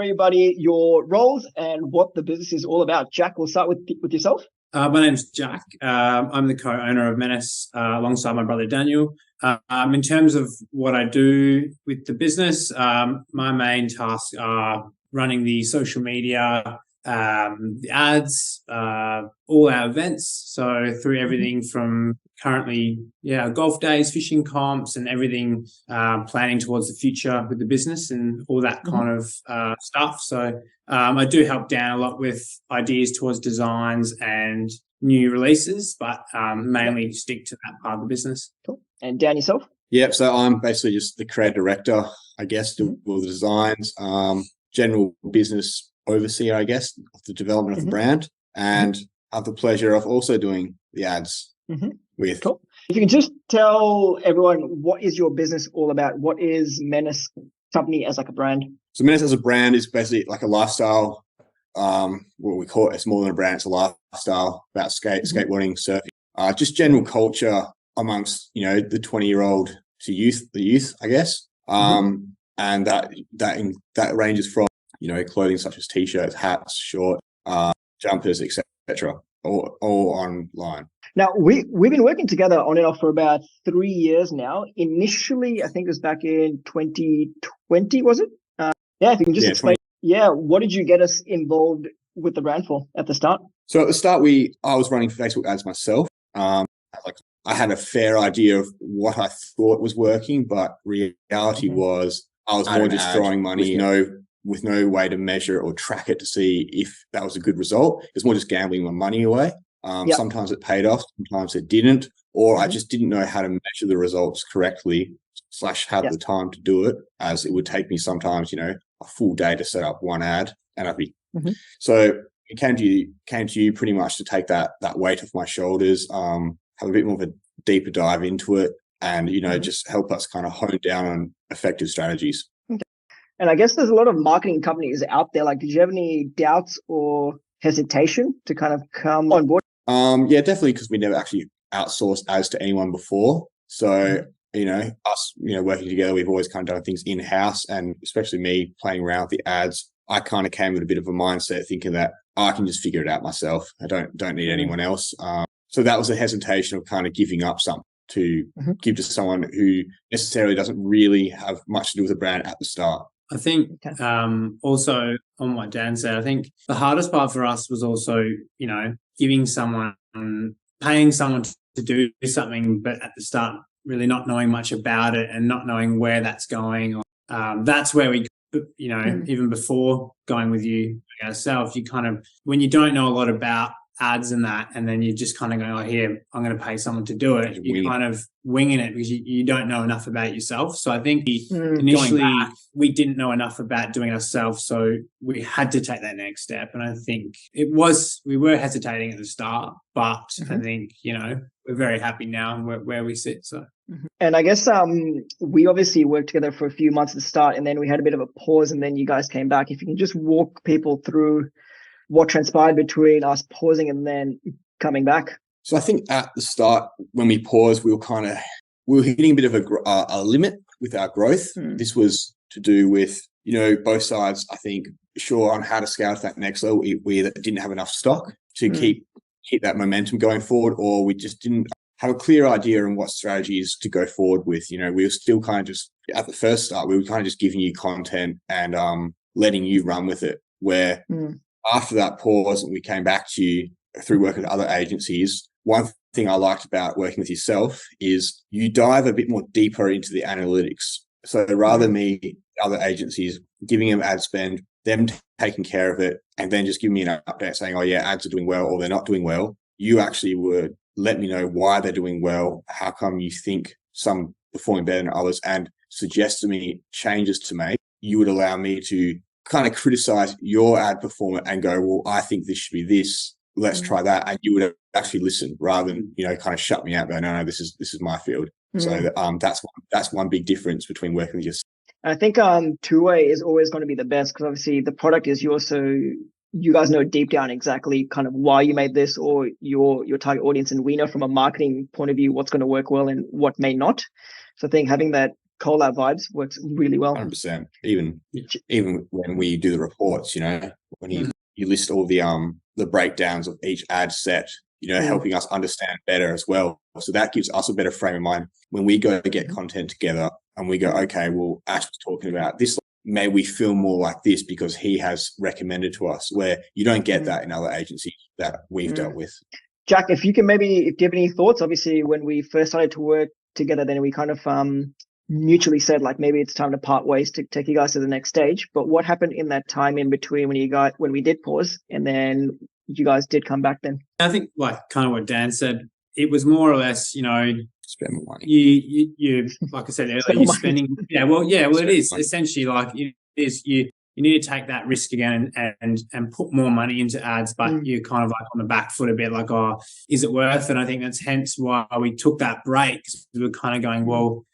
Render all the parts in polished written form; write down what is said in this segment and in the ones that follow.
everybody your roles and what the business is all about. Jack, we'll start with yourself. My name's Jack. I'm the co-owner of Menace alongside my brother Daniel. In terms of what I do with the business, my main tasks are running the social media, the ads, all our events. So through everything from currently, golf days, fishing comps, and everything, planning towards the future with the business and all that kind of stuff. So I do help Dan a lot with ideas towards designs and new releases, but mainly stick to that part of the business. Cool. And Dan, yourself? Yep. So I'm basically just the creative director, I guess, do all the designs, general business overseer, I guess, of the development of the brand, and have the pleasure of also doing the ads with. Cool. If you can just tell everyone, what is your business all about? What is Menace Company as like a brand? So Menace as a brand is basically like a lifestyle. What we call it, it's more than a brand, it's a lifestyle about skateboarding, surfing, just general culture amongst, the 20-year-old to the youth, I guess. And that ranges from, clothing such as t-shirts, hats, shorts, jumpers, etc., all online. Now, we've been working together on and off for about 3 years now. Initially, I think it was back in 2020, was it? If you can just explain. What did you get us involved with the brand for at the start? So at the start, I was running Facebook ads myself. I had a fair idea of what I thought was working, but reality was I was more just throwing money with no way to measure it or track it to see if that was a good result. It was more just gambling my money away. Sometimes it paid off, sometimes it didn't, or I just didn't know how to measure the results correctly / have the time to do it, as it would take me sometimes, a full day to set up one ad, and I'd be so it came to you pretty much to take that weight off my shoulders, have a bit more of a deeper dive into it, and just help us kind of hone down on effective strategies. And I guess there's a lot of marketing companies out there. Like, did you have any doubts or hesitation to kind of come on board? Definitely, because we never actually outsourced ads to anyone before. So us, working together, we've always kind of done things in-house, and especially me playing around with the ads, I kind of came with a bit of a mindset thinking that I can just figure it out myself. I don't need anyone else. So that was a hesitation of kind of giving up something to give to someone who necessarily doesn't really have much to do with the brand at the start. I think also on what Dan said, I think the hardest part for us was also, paying someone to do something, but at the start, really not knowing much about it and not knowing where that's going. That's where we, even before going with you ourselves, you kind of, when you don't know a lot about ads and that, and then you just kind of go, here, I'm going to pay someone to do it. You're kind of winging it because you don't know enough about it yourself. So I think initially we didn't know enough about doing it ourselves. So we had to take that next step. And I think we were hesitating at the start, but I think, we're very happy now where we sit. So. And I guess we obviously worked together for a few months at the start, and then we had a bit of a pause, and then you guys came back. If you can just walk people through what transpired between us pausing and then coming back. So I think at the start, when we paused, we were hitting a bit of a limit with our growth. This was to do with, both sides, I think, sure on how to scale to that next level. We either didn't have enough stock to keep that momentum going forward, or we just didn't have a clear idea on what strategies to go forward with. We were still kind of just, at the first start, we were kind of just giving you content and letting you run with it, where after that pause, we came back to you through working with other agencies. One thing I liked about working with yourself is you dive a bit more deeper into the analytics. So rather than me, other agencies, giving them ad spend, them taking care of it, and then just giving me an update saying, ads are doing well or they're not doing well, you actually would let me know why they're doing well, how come you think some performing better than others, and suggest to me changes to make. You would allow me to kind of criticize your ad performer and go, well, I think this should be this. Let's try that. And you would actually listen rather than, kind of shut me out. Go, no, this is my field. So that's one big difference between working with yourself. I think two-way is always going to be the best, because obviously the product is yours. So you guys know deep down exactly kind of why you made this, or your target audience. And we know from a marketing point of view what's going to work well and what may not. So I think having that collab vibes works really well. 100%. Even when we do the reports, when you list all the breakdowns of each ad set, helping us understand better as well. So that gives us a better frame of mind when we go to get content together and we go, okay, well, Ash was talking about this. May we feel more like this because he has recommended to us, where you don't get that in other agencies that we've dealt with. Jack, if you have any thoughts, obviously when we first started to work together, then we kind of mutually said like maybe it's time to part ways to take you guys to the next stage. But what happened in that time in between when we did pause and then you guys did come back then? I think like kind of what Dan said, it was more or less, spend more money. You like I said earlier, you're spending. Well, it is money. Essentially like it is you need to take that risk again and put more money into ads, but you're kind of like on the back foot a bit, like, oh, is it worth it? I think that's hence why we took that break, because we were kind of going, well,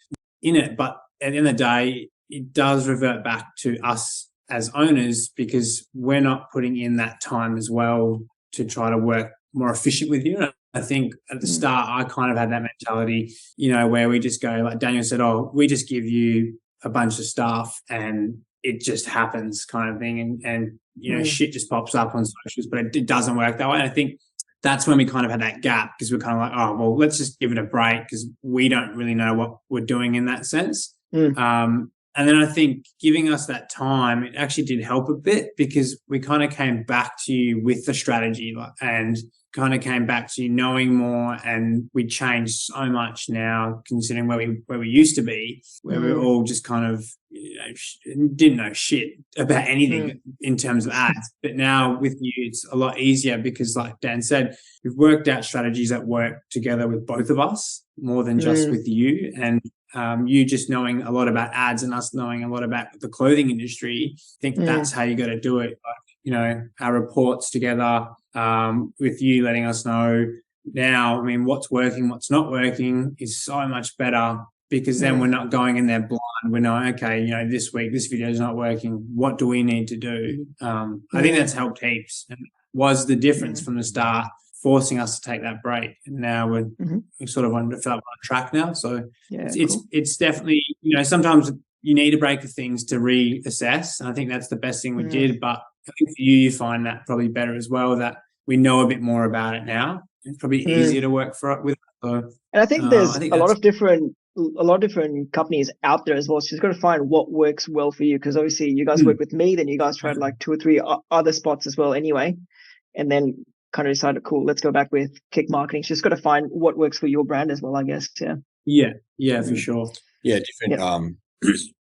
in it, but at the end of the day, it does revert back to us as owners, because we're not putting in that time as well to try to work more efficient with you. I think at the start, I kind of had that mentality, where we just go, like Daniel said, oh, we just give you a bunch of stuff and it just happens kind of thing. And shit just pops up on socials, but it doesn't work that way. And I think that's when we kind of had that gap, because we're kind of like, oh, well, let's just give it a break because we don't really know what we're doing in that sense. And then I think giving us that time, it actually did help a bit, because we kind of came back to you with the strategy and kind of came back to you knowing more, and we changed so much now considering where we used to be, where we were all just kind of didn't know shit about anything in terms of ads. But now with you, it's a lot easier because, like Dan said, we've worked out strategies that work together with both of us more than just with you. And you just knowing a lot about ads and us knowing a lot about the clothing industry, I think that's how you got to do it. Like, our reports together, with you letting us know now, I mean, what's working, what's not working is so much better, because then we're not going in there blind. We know, okay, this week, this video is not working. What do we need to do? I think that's helped heaps, and was the difference from the start, forcing us to take that break. And now we're sort of on track now. So it's definitely, sometimes you need a break of things to reassess. And I think that's the best thing we did. But I think for you find that probably better as well, that we know a bit more about it now. It's probably easier to work with. So, and I think there's a lot of different companies out there as well. So you've got to find what works well for you, because obviously you guys work with me, then you guys tried like 2 or 3 other spots as well anyway, and then kind of decided, cool, let's go back with Kick Marketing. So just got to find what works for your brand as well, I guess. Yeah, for sure. Yeah,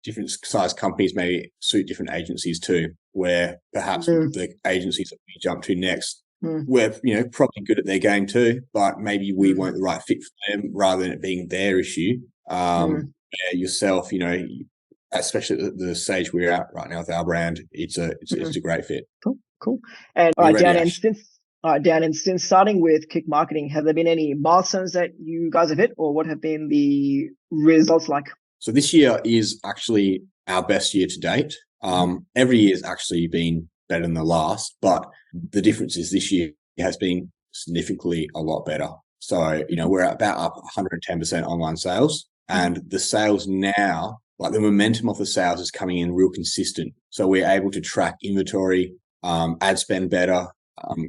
different size companies may suit different agencies too, where perhaps the agencies that we jump to next, we're probably good at their game too, but maybe we weren't the right fit for them, rather than it being their issue. Yourself, especially at the stage we're at right now with our brand, it's a great fit. Cool. And all right, Dan, and since starting with Kick Marketing, have there been any milestones that you guys have hit, or what have been the results like? So this year is actually our best year to date. Every year has actually been better than the last, but the difference is this year has been significantly a lot better. So, we're about up 110% online sales, and the sales now, like the momentum of the sales is coming in real consistent. So we're able to track inventory, ad spend better.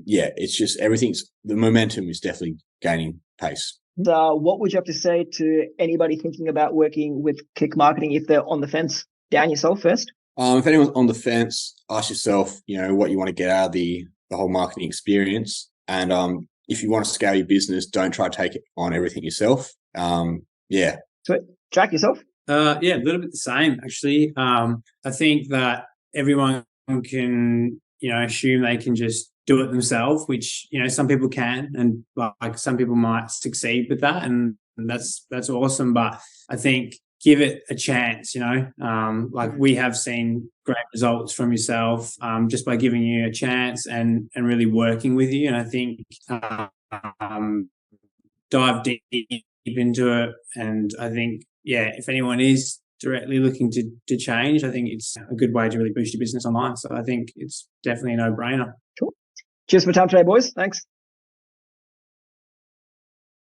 It's just the momentum is definitely gaining pace. What would you have to say to anybody thinking about working with Kick Marketing if they're on the fence? Dan, yourself first. If anyone's on the fence, ask yourself, what you want to get out of the whole marketing experience. And if you want to scale your business, don't try to take on everything yourself. Sweet. Jack, yourself? A little bit the same, actually. I think that everyone can, assume they can just do it themselves, which, some people can, and like some people might succeed with that. And that's awesome. But I think give it a chance, like we have seen great results from yourself, just by giving you a chance and really working with you. And I think, dive deep into it. And I think, if anyone is directly looking to change, I think it's a good way to really boost your business online. So I think it's definitely a no-brainer. Cool. Cheers for your time today, boys. Thanks.